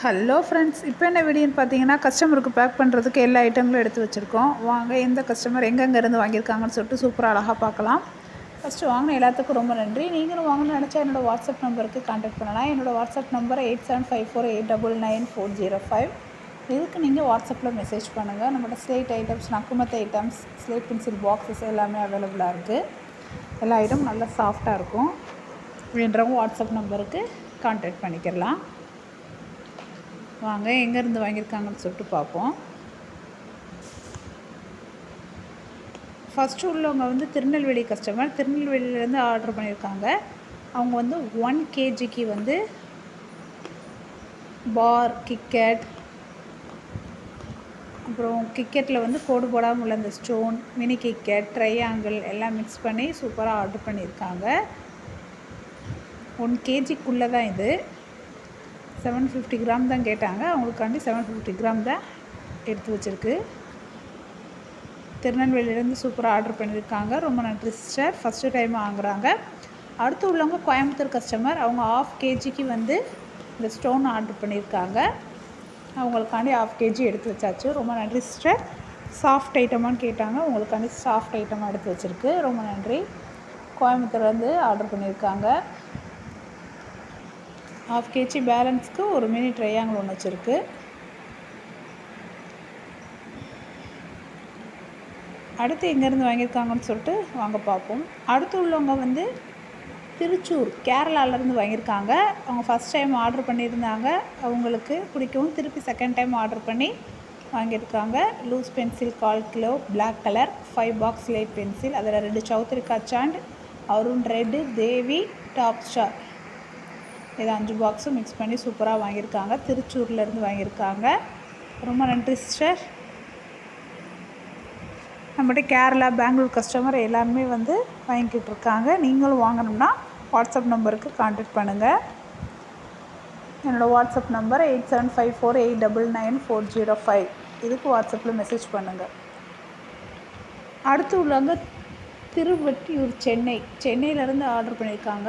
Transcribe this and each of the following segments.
Hello friends, இப்போ என்ன வீடியோன்னு பார்த்தீங்கன்னா, கஸ்டமருக்கு பேக் பண்ணுறதுக்கு எல்லா ஐட்டங்களும் எடுத்து வச்சுருக்கோம். வாங்க எந்த கஸ்டமர் எங்கெங்கேருந்து வாங்கியிருக்காங்கன்னு சொல்லிட்டு சூப்பராக அழகாக பார்க்கலாம். ஃபஸ்ட்டு வாங்கின எல்லாத்துக்கும் ரொம்ப நன்றி. நீங்களும் வாங்கணும்னு நினச்சா என்னோடய வாட்ஸ்அப் நம்பருக்கு கான்டாக்ட் பண்ணலாம். என்னோடய வாட்ஸ்அப் நம்பர் 8754899405. இதுக்கு நீங்கள் வாட்ஸ்அப்பில் மெசேஜ் பண்ணுங்கள். நம்மளோட ஸ்லேட் ஐட்டம்ஸ், நக்குமத்து ஐட்டம்ஸ், ஸ்லேட் பென்சில் பாக்ஸஸ் எல்லாமே அவைலபிளாக இருக்குது. எல்லா ஐட்டமும் நல்லா சாஃப்டாக இருக்கும். வேண்டவங்க வாட்ஸ்அப் நம்பருக்கு கான்டாக்ட் பண்ணிக்கிறலாம். வாங்க எங்கேருந்து வாங்கியிருக்காங்கன்னு சொல்லிட்டு பார்ப்போம். ஃபஸ்ட்டு உள்ளவங்க வந்து திருநெல்வேலி கஸ்டமர். திருநெல்வேலியிலேருந்து ஆர்டர் பண்ணியிருக்காங்க. அவங்க வந்து 1 kgக்கு வந்து பார், கிக்கெட், அப்புறம் கிக்கெட்டில் வந்து கோடு போடாமல் உள்ள அந்த ஸ்டோன், மினி கிக்கெட், ட்ரையாங்கிள் எல்லாம் மிக்ஸ் பண்ணி சூப்பராக ஆர்டர் பண்ணியிருக்காங்க. 1 kgக்குள்ளே தான் இது. 750 கிராம் தான் கேட்டாங்க. அவங்களுக்காண்டி 750 கிராம் தான் எடுத்து வச்சுருக்கு. திருநெல்வேலியிலேருந்து சூப்பராக ஆர்டர் பண்ணியிருக்காங்க. ரொம்ப நன்றி சிஸ்டர். ஃபஸ்ட்டு டைம் வாங்குகிறாங்க. அடுத்து உள்ளவங்க கோயம்புத்தூர் கஸ்டமர். அவங்க 1/2 kgக்கு வந்து இந்த ஸ்டோன் ஆர்டர் பண்ணியிருக்காங்க. அவங்களுக்காண்டி 1/2 kg எடுத்து வச்சாச்சு. ரொம்ப நன்றி சிஸ்டர். சாஃப்ட் ஐட்டமானு கேட்டாங்க. உங்களுக்காண்டி சாஃப்ட் ஐட்டமாக எடுத்து வச்சுருக்கு. ரொம்ப நன்றி. கோயம்புத்தூர்லேருந்து ஆர்டர் பண்ணியிருக்காங்க. 1/2 kg பேலன்ஸ்க்கு ஒரு மினி ட்ரையாங்கிள் ஒன்று வச்சுருக்கு. அடுத்து எங்கேருந்து வாங்கியிருக்காங்கன்னு சொல்லிட்டு வாங்க பார்ப்போம். அடுத்து உள்ளவங்க வந்து திருச்சூர், கேரளாவிலேருந்து வாங்கியிருக்காங்க. அவங்க ஃபஸ்ட் டைம் ஆர்டர் பண்ணியிருந்தாங்க. அவங்களுக்கு பிடிக்கவும் திருப்பி செகண்ட் டைம் ஆர்டர் பண்ணி வாங்கியிருக்காங்க. Loose pencil 1/4 kilo, black colour, 5 box light pencil, அதில் 2 சௌத்ரிகா சாண்ட், Arun red, Devi, top star, இது 5 பாக்ஸும் மிக்ஸ் பண்ணி சூப்பராக வாங்கியிருக்காங்க. திருச்சூர்லேருந்து வாங்கியிருக்காங்க. ரொம்ப நன்றி சிஸ்டர். நம்மகிட்ட கேரளா, பெங்களூர் கஸ்டமர் எல்லாருமே வந்து வாங்கிக்கிட்டு இருக்காங்க. நீங்களும் வாங்கணும்னா வாட்ஸ்அப் நம்பருக்கு கான்டாக்ட் பண்ணுங்கள். என்னோடய வாட்ஸ்அப் நம்பர் 8754899405. இதுக்கு வாட்ஸ்அப்பில் மெசேஜ் பண்ணுங்கள். அடுத்து உள்ளவங்க திருவெட்டியூர், சென்னையிலேருந்து ஆர்டர் பண்ணியிருக்காங்க.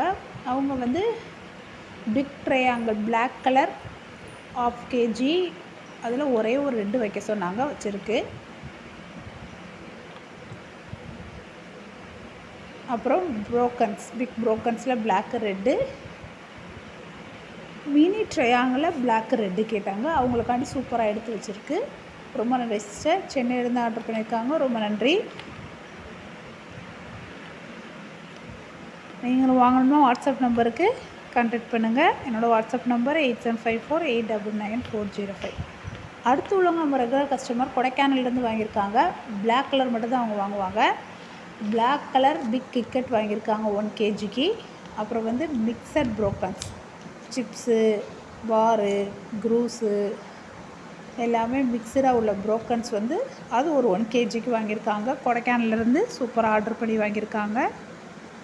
அவங்க வந்து big triangle black colour 1/2 kg, அதில் ஒரே ஒரு 2 வைக்க சொன்னாங்க, வச்சுருக்கு. அப்புறம் ப்ரோக்கன்ஸ், பிக் ப்ரோக்கன்ஸில் பிளாக்கு ரெட்டு, மினி ட்ரையாங்கிளில் பிளாக்கு ரெட்டு கேட்டாங்க. அவங்களுக்காண்டி சூப்பராக எடுத்து வச்சுருக்கு. ரொம்ப நன்றி சிஸ்டர். சென்னையிலேருந்து ஆர்டர் பண்ணியிருக்காங்க. ரொம்ப நன்றி. நீங்களும் வாங்கணும்னா வாட்ஸ்அப் நம்பருக்கு கான்டாக்ட் பண்ணுங்கள். என்னோடய வாட்ஸ்அப் நம்பர் 8754899405. அடுத்து உள்ளவங்க நம்ம ரெகுலர் கஸ்டமர். கொடைக்கானல்லேருந்து வாங்கியிருக்காங்க. பிளாக் கலர் மட்டும் தான் அவங்க வாங்குவாங்க. பிளாக் கலர் பிக் கிக்கெட் வாங்கியிருக்காங்க 1 kgக்கு. அப்புறம் வந்து மிக்சட் ப்ரோக்கன்ஸ், சிப்ஸு, பாரு, க்ரூஸு எல்லாமே மிக்சடாக உள்ள ப்ரோக்கன்ஸ் வந்து அது ஒரு 1 kgக்கு வாங்கியிருக்காங்க. கொடைக்கானல்லேருந்து சூப்பராக ஆர்டர் பண்ணி வாங்கியிருக்காங்க.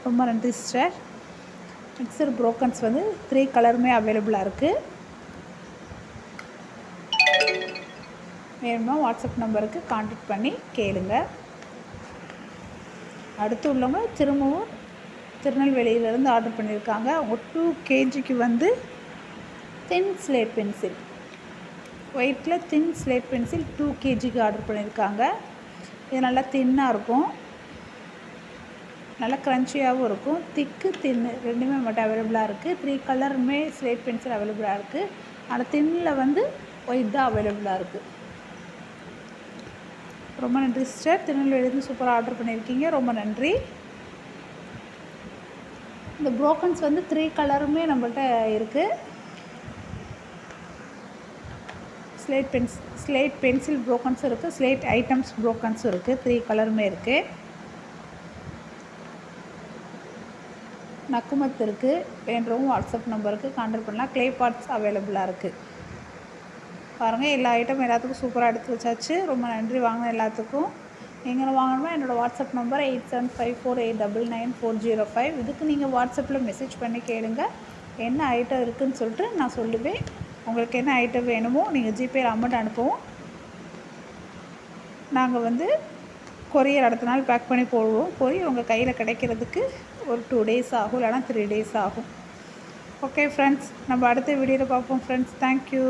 ரொம்ப நன்றி சிஸ்டர். மிக்சர் ப்ரோக்கன்ஸ் வந்து 3 கலருமே அவைலபிளாக இருக்குது. வேணும்னா வாட்ஸ்அப் நம்பருக்கு கான்டாக்ட் பண்ணி கேளுங்க. அடுத்து உள்ளவங்க திரும்பவும் திருநெல்வேலியிலேருந்து ஆர்டர் பண்ணியிருக்காங்க. அவங்க 2 kgக்கு வந்து தின் ஸ்லேட் பென்சில், ஒயிட்டில் தின் ஸ்லேட் பென்சில் 2 kgக்கு ஆர்டர் பண்ணியிருக்காங்க. இது நல்லா தின்னாக இருக்கும், நல்லா க்ரன்ச்சியாகவும் இருக்கும். திக்கு தின்னு ரெண்டுமே மட்டும் அவைலபிளாக இருக்குது. 3 கலருமே ஸ்லேட் பென்சில் அவைலபிளாக இருக்குது. ஆனால் தின்னில் வந்து ஒயிட் தான் அவைலபிளாக இருக்குது. ரொம்ப நன்றி சிஸ்டர். திருநெல்வேலியிலேருந்து சூப்பராக ஆர்டர் பண்ணியிருக்கீங்க. ரொம்ப நன்றி. இந்த ப்ரோக்கன்ஸ் வந்து 3 கலருமே நம்மள்கிட்ட இருக்குது. ஸ்லேட் பென்சில் ப்ரோக்கன்ஸும் இருக்குது, ஸ்லேட் ஐட்டம்ஸ் ப்ரோக்கன்ஸும் இருக்குது. 3 கலருமே இருக்குது. நக்குமத்து இருக்குது. வேண்டவங்க வாட்ஸ்அப் நம்பருக்கு கான்டாக்ட் பண்ணலாம். க்ளே பார்ட்ஸ் அவைலபிளாக இருக்குது. பாருங்கள், எல்லா ஐட்டம் எல்லாத்துக்கும் சூப்பராக எடுத்து வச்சாச்சு. ரொம்ப நன்றி வாங்கின எல்லாத்துக்கும். நீங்களும் வாங்கணுமா என்னோடய வாட்ஸ்அப் நம்பர் 8754899405. இதுக்கு நீங்கள் வாட்ஸ்அப்பில் மெசேஜ் பண்ணி கேளுங்க. என்ன ஐட்டம் இருக்குதுன்னு சொல்லிட்டு நான் சொல்லுவேன். உங்களுக்கு என்ன ஐட்டம் வேணுமோ நீங்கள் ஜிபேயில் அமௌண்ட் அனுப்பவும். நாங்கள் வந்து கொரியர் அடுத்த நாள் பேக் பண்ணி போடுவோம். கொரியர் உங்கள் கையில் கிடைக்கிறதுக்கு ஒரு 2 days ஆகும், இல்லைனா 3 days ஆகும். ஓகே ஃப்ரெண்ட்ஸ், நம்ம அடுத்த வீடியோவில் பார்ப்போம் ஃப்ரெண்ட்ஸ். தேங்க்யூ.